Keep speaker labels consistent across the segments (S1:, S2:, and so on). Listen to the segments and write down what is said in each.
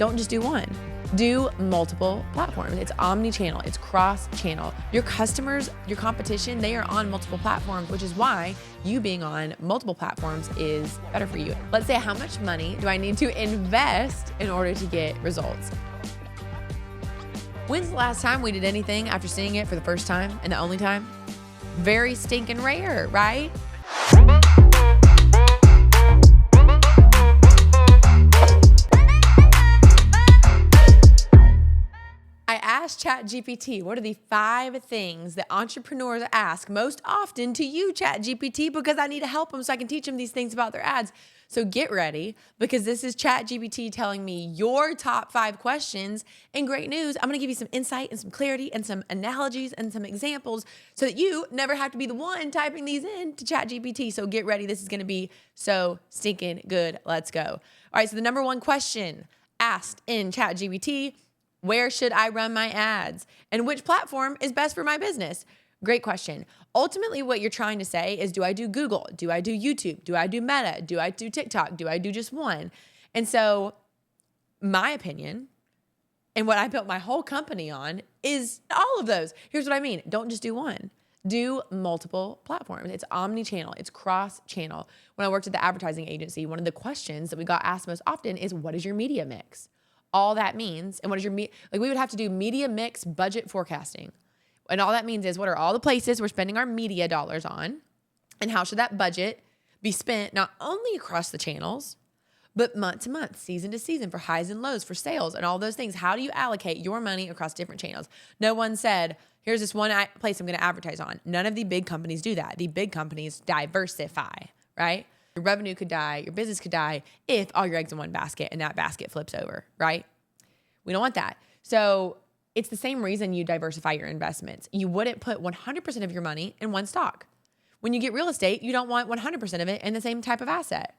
S1: Don't just do one. Do multiple platforms. It's omni-channel. It's cross-channel. Your customers, your competition, they are on multiple platforms, which is why you being on multiple platforms is better for you. Let's say, how much money do I need to invest in order to get results? When's the last time we did anything after seeing it for the first time and the only time? Very stinking rare, right? I asked ChatGPT, what are the 5 things that entrepreneurs ask most often to you, ChatGPT, because I need to help them so I can teach them these things about their ads. So get ready, because this is ChatGPT telling me your top 5 questions. And great news, I'm going to give you some insight and some clarity and some analogies and some examples so that you never have to be the one typing these in to ChatGPT. So get ready. This is going to be so stinking good. Let's go. All right, so the number 1 question asked in ChatGPT: where should I run my ads? And which platform is best for my business? Great question. Ultimately, what you're trying to say is, do I do Google? Do I do YouTube? Do I do Meta? Do I do TikTok? Do I do just one? And so my opinion, and what I built my whole company on, is all of those. Here's what I mean. Don't just do one. Do multiple platforms. It's omni-channel. It's cross-channel. When I worked at the advertising agency, one of the questions that we got asked most often is, what is your media mix? All that means, and what is your, like, we would have to do media mix budget forecasting. And all that means is, what are all the places we're spending our media dollars on? And how should that budget be spent not only across the channels, but month to month, season to season, for highs and lows, for sales and all those things? How do you allocate your money across different channels? No one said, here's this one place I'm going to advertise on. None of the big companies do that. The big companies diversify, right? Your revenue could die, your business could die if all your eggs in one basket and that basket flips over, right? We don't want that. So it's the same reason you diversify your investments. You wouldn't put 100% of your money in one stock. When you get real estate, you don't want 100% of it in the same type of asset.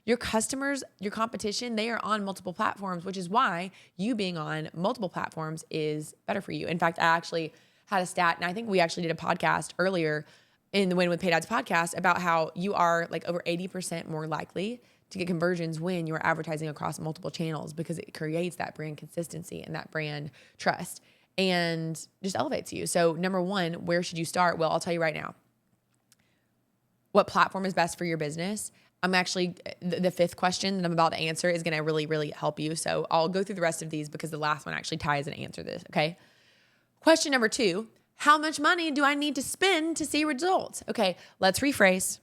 S1: Your customers, your competition, they are on multiple platforms, which is why you being on multiple platforms is better for you. In fact, I actually had a stat, and I think we actually did a podcast earlier in the Win with Paid Ads podcast about how you are like over 80% more likely to get conversions when you're advertising across multiple channels, because it creates that brand consistency and that brand trust and just elevates you. So number 1, where should you start? Well, I'll tell you right now. What platform is best for your business? I'm actually, the 5th question that I'm about to answer is going to really, really help you. So I'll go through the rest of these because the last one actually ties and answer this, okay? Question number 2, how much money do I need to spend to see results? Okay, let's rephrase.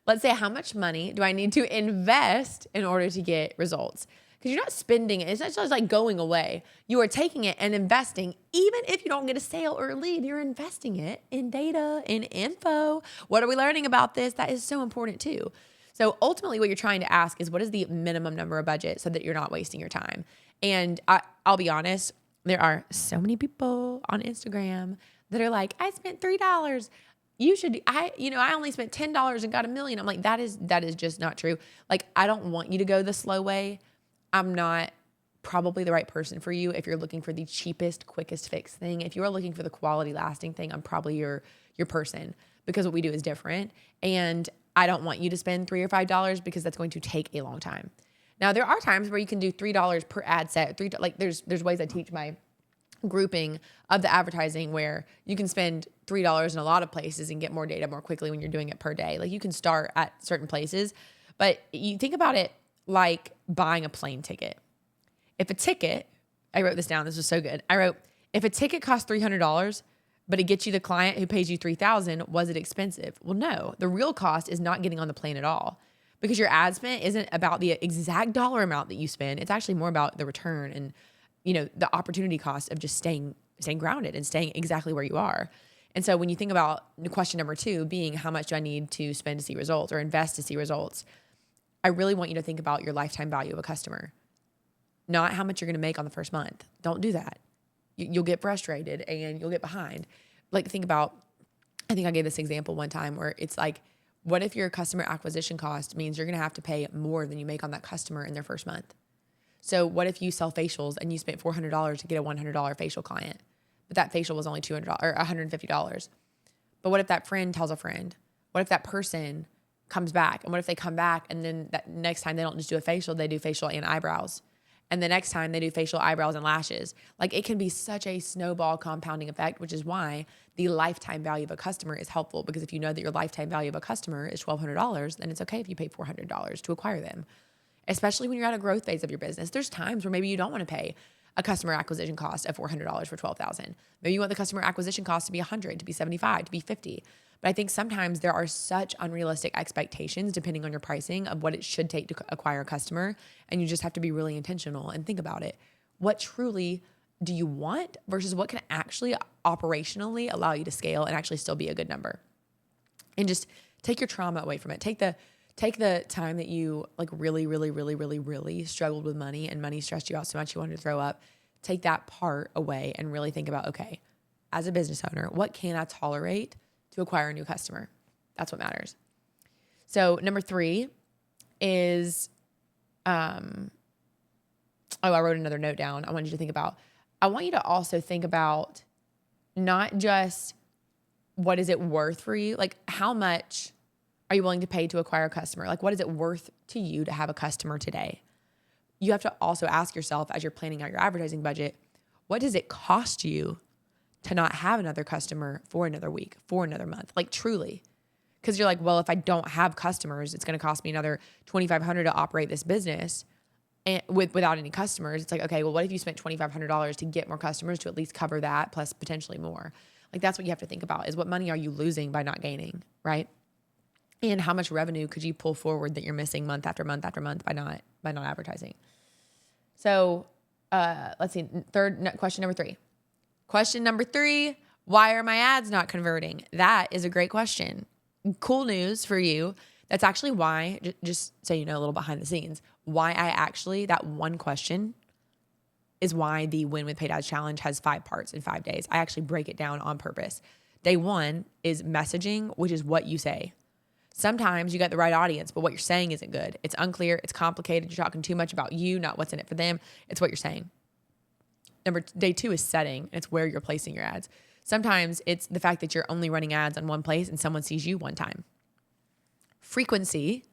S1: Let's say, how much money do I need to invest in order to get results? Because you're not spending it. It's not just like going away. You are taking it and investing. Even if you don't get a sale or a lead, you're investing it in data, in info. What are we learning about this? That is so important too. So ultimately, what you're trying to ask is, what is the minimum number of budget so that you're not wasting your time? And I'll be honest, there are so many people on Instagram that are like, I spent $3. I only spent $10 and got $1 million. I'm like, that is just not true. Like, I don't want you to go the slow way. I'm not probably the right person for you if you're looking for the cheapest, quickest fix thing. If you are looking for the quality lasting thing, I'm probably your person, because what we do is different. And I don't want you to spend $3 or $5 because that's going to take a long time. Now, there are times where you can do $3 per ad set. There's ways I teach my grouping of the advertising where you can spend $3 in a lot of places and get more data more quickly when you're doing it per day. Like, you can start at certain places, but you think about it like buying a plane ticket. If a ticket, I wrote this down, this was so good. I wrote, if a ticket costs $300, but it gets you the client who pays you $3,000, was it expensive? Well, no, the real cost is not getting on the plane at all, because your ad spend isn't about the exact dollar amount that you spend. It's actually more about the return and, the opportunity cost of just staying grounded and staying exactly where you are. And so when you think about the question number 2 being, how much do I need to spend to see results or invest to see results? I really want you to think about your lifetime value of a customer, not how much you're going to make on the first month. Don't do that. You'll get frustrated and you'll get behind. Like, think about, I think I gave this example one time where it's like, what if your customer acquisition cost means you're going to have to pay more than you make on that customer in their first month? So what if you sell facials and you spent $400 to get a $100 facial client, but that facial was only $200 or $150? But what if that friend tells a friend? What if that person comes back? And what if they come back and then that next time they don't just do a facial, they do facial and eyebrows? And the next time they do facial, eyebrows, and lashes. Like, it can be such a snowball compounding effect, which is why the lifetime value of a customer is helpful, because if you know that your lifetime value of a customer is $1,200, then it's okay if you pay $400 to acquire them. Especially when you're at a growth phase of your business. There's times where maybe you don't want to pay a customer acquisition cost of $400 for 12,000. Maybe you want the customer acquisition cost to be 100, to be 75, to be 50. But I think sometimes there are such unrealistic expectations depending on your pricing of what it should take to acquire a customer. And you just have to be really intentional and think about it. What truly do you want versus what can actually operationally allow you to scale and actually still be a good number? And just take your trauma away from it. Take the time that you like really struggled with money and money stressed you out so much you wanted to throw up. Take that part away and really think about, okay, as a business owner, what can I tolerate to acquire a new customer? That's what matters. So number 3 is, I wrote another note down I wanted you to think about. I want you to also think about not just what is it worth for you, like how much are you willing to pay to acquire a customer? Like, what is it worth to you to have a customer today? You have to also ask yourself, as you're planning out your advertising budget, what does it cost you to not have another customer for another week, for another month? Like, truly. Because you're like, well, if I don't have customers, it's going to cost me another $2,500 to operate this business and without any customers. It's like, okay, well, what if you spent $2,500 to get more customers to at least cover that plus potentially more? Like, that's what you have to think about, is what money are you losing by not gaining, right? And how much revenue could you pull forward that you're missing month after month after month by not advertising? So let's see. Question number 3. Question number 3, why are my ads not converting? That is a great question. Cool news for you. That's actually why, just so you know, a little behind the scenes, why that one question is why the Win with Paid Ads Challenge has 5 parts in 5 days. I actually break it down on purpose. Day 1 is messaging, which is what you say. Sometimes you got the right audience, but what you're saying isn't good. It's unclear. It's complicated. You're talking too much about you, not what's in it for them. It's what you're saying. Day 2 is setting. It's where you're placing your ads. Sometimes it's the fact that you're only running ads on one place and someone sees you one time. Frequency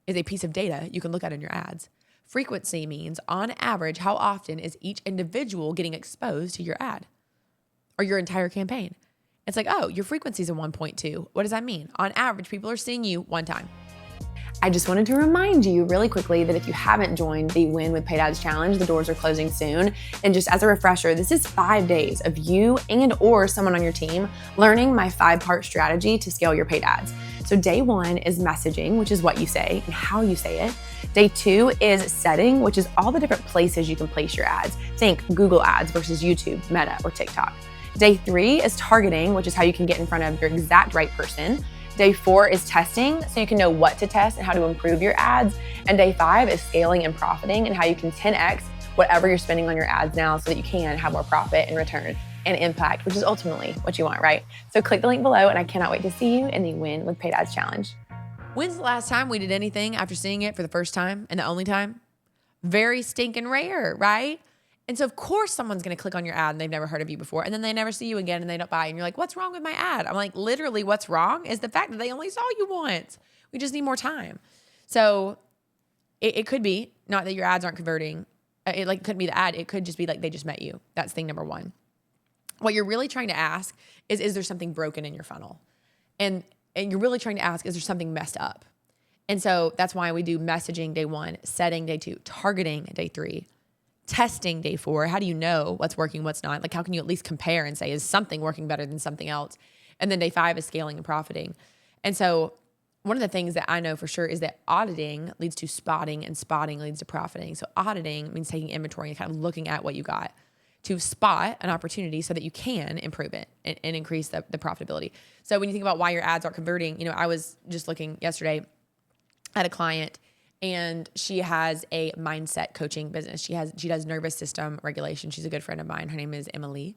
S1: is a piece of data you can look at in your ads. Frequency means, on average, how often is each individual getting exposed to your ad or your entire campaign? It's like, oh, your frequency is a 1.2. What does that mean? On average, people are seeing you one time. I just wanted to remind you really quickly that if you haven't joined the Win with Paid Ads Challenge, the doors are closing soon. And just as a refresher, this is 5 days of you and or someone on your team learning my 5-part strategy to scale your paid ads. So day 1 is messaging, which is what you say and how you say it. Day 2 is setting, which is all the different places you can place your ads. Think Google Ads versus YouTube, Meta, or TikTok. Day 3 is targeting, which is how you can get in front of your exact right person. Day 4 is testing, so you can know what to test and how to improve your ads. And day 5 is scaling and profiting, and how you can 10x whatever you're spending on your ads now so that you can have more profit and return and impact, which is ultimately what you want, right? So click the link below, and I cannot wait to see you in the Win with Paid Ads Challenge. When's the last time we did anything after seeing it for the first time and the only time? Very stinking rare, right? And so, of course, someone's going to click on your ad and they've never heard of you before. And then they never see you again and they don't buy. And you're like, what's wrong with my ad? I'm like, literally, what's wrong is the fact that they only saw you once. We just need more time. So it could be not that your ads aren't converting. It couldn't be the ad. It could just be like they just met you. That's thing number 1. What you're really trying to ask is there something broken in your funnel? And you're really trying to ask, is there something messed up? And so that's why we do messaging day 1, setting day 2, targeting day 3. Testing day 4. How do you know what's working, what's not? Like, how can you at least compare and say, is something working better than something else? And then day 5 is scaling and profiting. And so one of the things that I know for sure is that auditing leads to spotting and spotting leads to profiting. So auditing means taking inventory and kind of looking at what you got to spot an opportunity so that you can improve it and increase the profitability. So when you think about why your ads aren't converting, I was just looking yesterday at a client, and she has a mindset coaching business. She does nervous system regulation. She's a good friend of mine. Her name is Emily.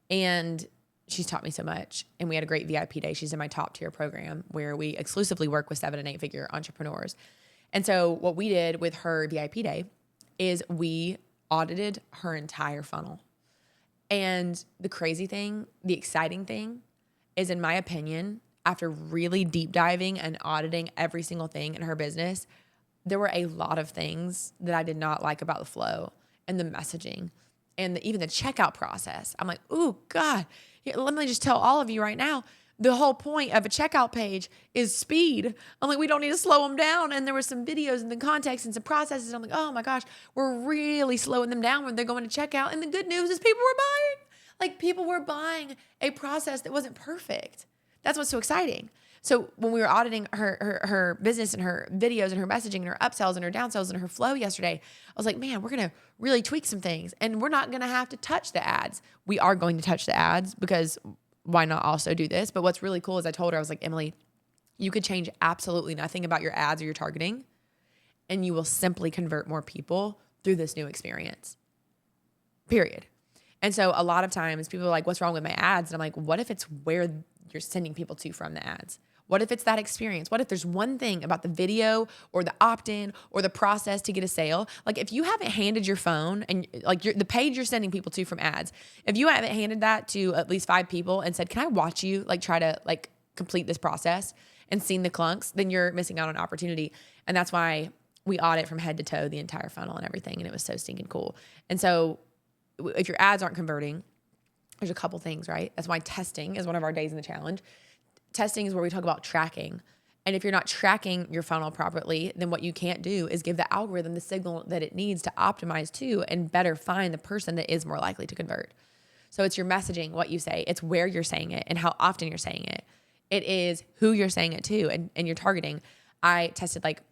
S1: And she's taught me so much. And we had a great VIP day. She's in my top tier program where we exclusively work with 7 and 8 figure entrepreneurs. And so what we did with her VIP day is we audited her entire funnel. And the crazy thing, the exciting thing is, in my opinion, after really deep diving and auditing every single thing in her business, there were a lot of things that I did not like about the flow. and the messaging and even the checkout process. I'm like, oh God, here, let me just tell all of you right now, the whole point of a checkout page is speed. I'm like, we don't need to slow them down. And there were some videos and the context and some processes. And I'm like, oh my gosh, we're really slowing them down when they're going to checkout. And the good news is people were buying. Like people were buying a process that wasn't perfect. That's what's so exciting. So when we were auditing her business and her videos and her messaging and her upsells and her downsells and her flow yesterday, I was like, man, we're going to really tweak some things and we're not going to have to touch the ads. We are going to touch the ads because why not also do this? But what's really cool is I told her, I was like, Emily, you could change absolutely nothing about your ads or your targeting and you will simply convert more people through this new experience, period. And so a lot of times people are like, what's wrong with my ads? And I'm like, what if it's where you're sending people to from the ads? What if it's that experience? What if there's one thing about the video or the opt-in or the process to get a sale? Like if you haven't handed your phone and like the page you're sending people to from ads, if you haven't handed that to at least 5 people and said, can I watch you like try to like complete this process and seen the clunks, then you're missing out on opportunity. And that's why we audit from head to toe the entire funnel and everything. And it was so stinking cool. And so if your ads aren't converting, there's a couple things, right? That's why testing is one of our days in the challenge. Testing is where we talk about tracking. And if you're not tracking your funnel properly, then what you can't do is give the algorithm the signal that it needs to optimize to and better find the person that is more likely to convert. So it's your messaging, what you say. It's where you're saying it and how often you're saying it. It is who you're saying it to and you're targeting. I tested like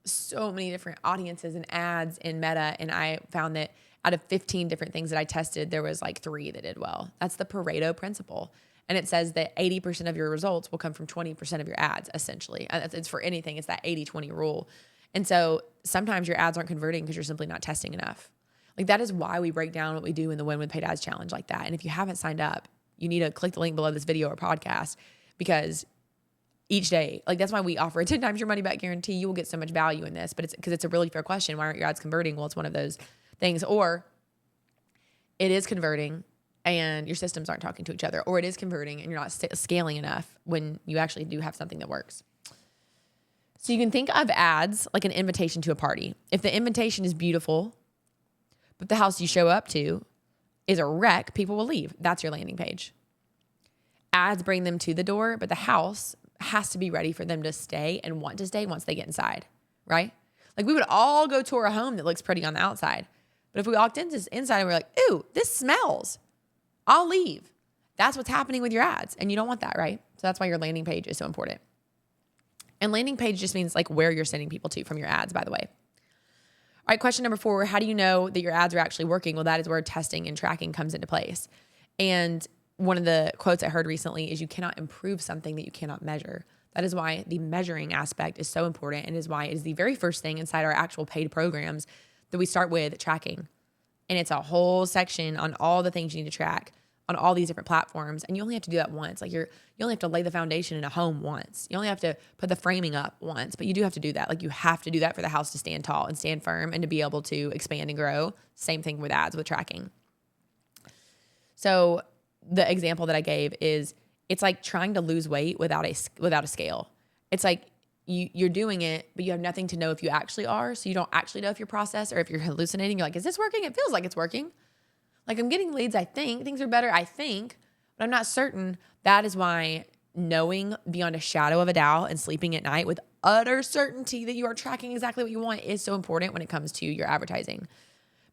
S1: so many different audiences and ads in Meta, and I found that out of 15 different things that I tested, there was like 3 that did well. That's the Pareto principle. And it says that 80% of your results will come from 20% of your ads, essentially. It's for anything. It's that 80-20 rule. And so sometimes your ads aren't converting because you're simply not testing enough. Like that is why we break down what we do in the Win with Paid Ads Challenge like that. And if you haven't signed up, you need to click the link below this video or podcast because each day, like that's why we offer a 10 times your money back guarantee. You will get so much value in this, but it's because it's a really fair question. Why aren't your ads converting? Well, it's one of those things. Or it is converting and your systems aren't talking to each other, or it is converting and you're not scaling enough when you actually do have something that works. So you can think of ads like an invitation to a party. If the invitation is beautiful, but the house you show up to is a wreck, people will leave. That's your landing page. Ads bring them to the door, but the house has to be ready for them to stay and want to stay once they get inside, right? Like we would all go tour a home that looks pretty on the outside. But if we walked into this inside and we're like, ooh, this smells, I'll leave. That's what's happening with your ads. And you don't want that, right? So that's why your landing page is so important. And landing page just means like where you're sending people to from your ads, by the way. All right, question number 4, how do you know that your ads are actually working? Well, that is where testing and tracking comes into place. And one of the quotes I heard recently is you cannot improve something that you cannot measure. That is why the measuring aspect is so important and is why it is the very first thing inside our actual paid programs that we start with tracking. And it's a whole section on all the things you need to track on all these different platforms. And you only have to do that once. Like you only have to lay the foundation in a home once. You only have to put the framing up once, but you do have to do that. Like you have to do that for the house to stand tall and stand firm and to be able to expand and grow. Same thing with ads with tracking. So the example that I gave is it's like trying to lose weight without a scale. It's like you're doing it, but you have nothing to know if you actually are. So you don't actually know if you're processed or if you're hallucinating. You're like, is this working? It feels like it's working. Like I'm getting leads, I think. Things are better, I think, but I'm not certain. That is why knowing beyond a shadow of a doubt and sleeping at night with utter certainty that you are tracking exactly what you want is so important when it comes to your advertising.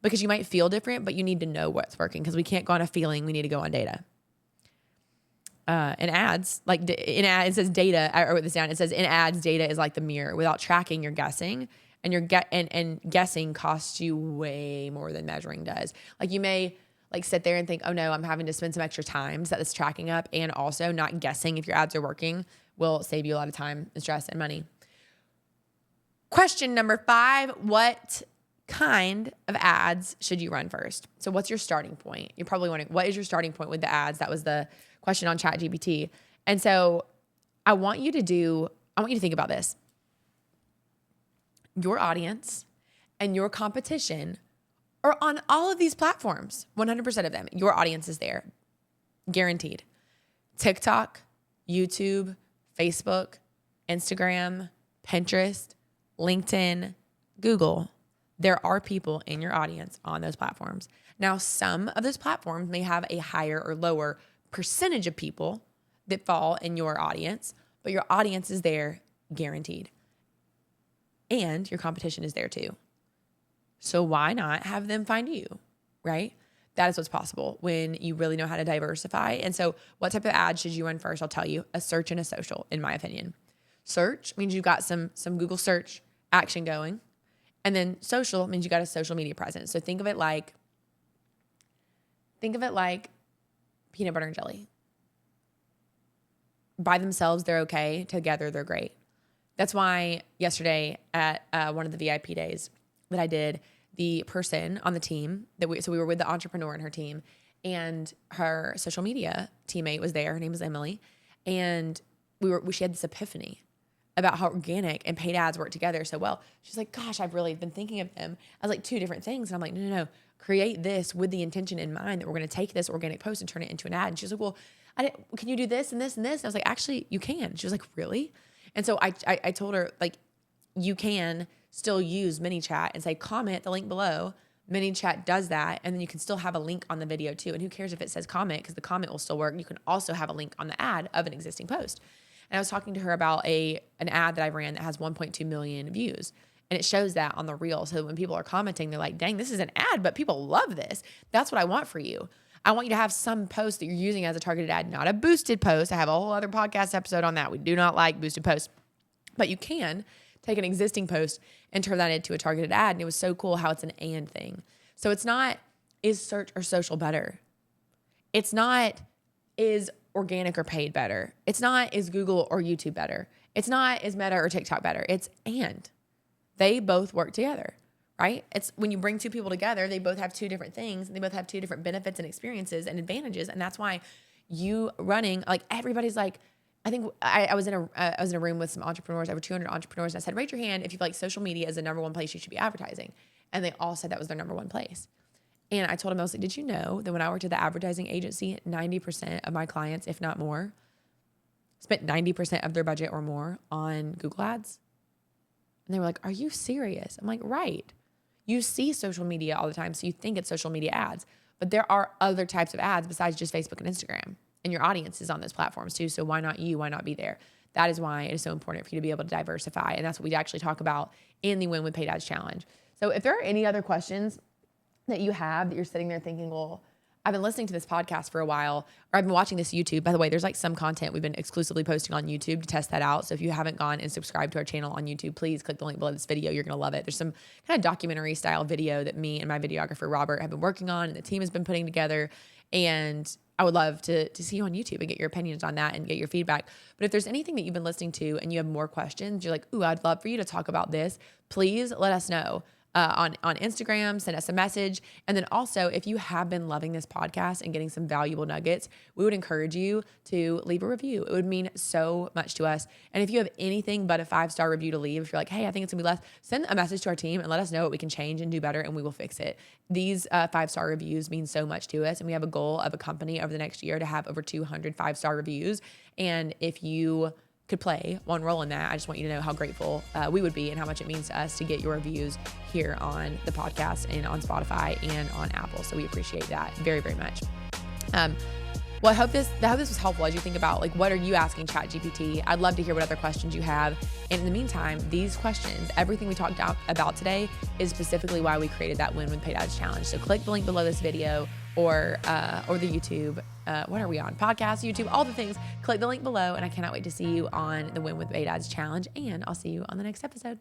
S1: Because you might feel different, but you need to know what's working because we can't go on a feeling. We need to go on data. In ads, like in ad, it says data. I wrote this down. It says in ads, data is like the mirror. Without tracking, you're guessing, and and guessing costs you way more than measuring does. Like you may like sit there and think, oh no, I'm having to spend some extra time to set this tracking up, and also not guessing if your ads are working will save you a lot of time and stress and money. Question number 5: what kind of ads should you run first? So what's your starting point? You're probably wondering, what is your starting point with the ads? That was the question on ChatGPT. And so I want you to think about this. Your audience and your competition are on all of these platforms, 100% of them. Your audience is there, guaranteed. TikTok, YouTube, Facebook, Instagram, Pinterest, LinkedIn, Google. there are people in your audience on those platforms. Now, some of those platforms may have a higher or lower percentage of people that fall in your audience, but your audience is there guaranteed. And your competition is there too. So why not have them find you, right? That is what's possible when you really know how to diversify. And so what type of ads should you run first? I'll tell you, a search and a social, in my opinion. Search means you've got some Google search action going. And then social means you got a social media presence. So think of it like peanut butter and jelly. By themselves, they're okay. Together, they're great. That's why yesterday at one of the VIP days that I did, the person on the team so we were with the entrepreneur and her team, and her social media teammate was there. Her name was Emily, and she had this epiphany about how organic and paid ads work together so well. She's like, "Gosh, I've really been thinking of them as like two different things." And I'm like, "No. Create this with the intention in mind that we're going to take this organic post and turn it into an ad." And she's like, "Well, can you do this and this and this?" And I was like, "Actually, you can." She was like, "Really?" And so I told her, like, you can still use ManyChat and say, comment the link below. ManyChat does that. And then you can still have a link on the video too. And who cares if it says comment, because the comment will still work. You can also have a link on the ad of an existing post. And I was talking to her about an ad that I ran that has 1.2 million views. And it shows that on the reel. So when people are commenting, they're like, dang, this is an ad, but people love this. That's what I want for you. I want you to have some post that you're using as a targeted ad, not a boosted post. I have a whole other podcast episode on that. We do not like boosted posts. But you can take an existing post and turn that into a targeted ad. And it was so cool how it's an and thing. So it's not, is search or social better? It's not, is organic or paid better? It's not, is Google or YouTube better? It's not, is Meta or TikTok better? It's and. They both work together, right? It's when you bring two people together, they both have two different things. They both have two different benefits and experiences and advantages. And that's why you running, like everybody's like, I think I was in a room with some entrepreneurs, over 200 entrepreneurs. And I said, raise your hand if you feel like social media is the number one place you should be advertising. And they all said that was their number one place. And I told them, I was like, did you know that when I worked at the advertising agency, 90% of my clients, if not more, spent 90% of their budget or more on Google ads? And they were like, are you serious? I'm like, right. You see social media all the time, so you think it's social media ads. But there are other types of ads besides just Facebook and Instagram. And your audience is on those platforms too. So why not you? Why not be there? That is why it is so important for you to be able to diversify. And that's what we actually talk about in the Win with Paid Ads Challenge. So if there are any other questions that you have that you're sitting there thinking, well, I've been listening to this podcast for a while, or I've been watching this YouTube. By the way, there's like some content we've been exclusively posting on YouTube to test that out. So if you haven't gone and subscribed to our channel on YouTube, please click the link below this video. You're going to love it. There's some kind of documentary style video that me and my videographer, Robert, have been working on and the team has been putting together. And I would love to see you on YouTube and get your opinions on that and get your feedback. But if there's anything that you've been listening to and you have more questions, you're like, ooh, I'd love for you to talk about this, please let us know. On Instagram, send us a message. And then also, if you have been loving this podcast and getting some valuable nuggets, we would encourage you to leave a review. It would mean so much to us. And if you have anything but a 5-star review to leave, if you're like, hey, I think it's gonna be less, send a message to our team and let us know what we can change and do better, and we will fix it. These 5-star reviews mean so much to us. And we have a goal of a company over the next year to have over 200 5-star reviews. And if you could play one role in that, I just want you to know how grateful we would be and how much it means to us to get your reviews here on the podcast and on Spotify and on Apple. So we appreciate that very, very much. Well, I hope this was helpful as you think about, like, what are you asking ChatGPT? I'd love to hear what other questions you have. And in the meantime, these questions, everything we talked about today is specifically why we created that Win with Paid Ads Challenge. So click the link below this video or the YouTube. What are we on? Podcast, YouTube, all the things. Click the link below, and I cannot wait to see you on the Win with Paid Ads Challenge, and I'll see you on the next episode.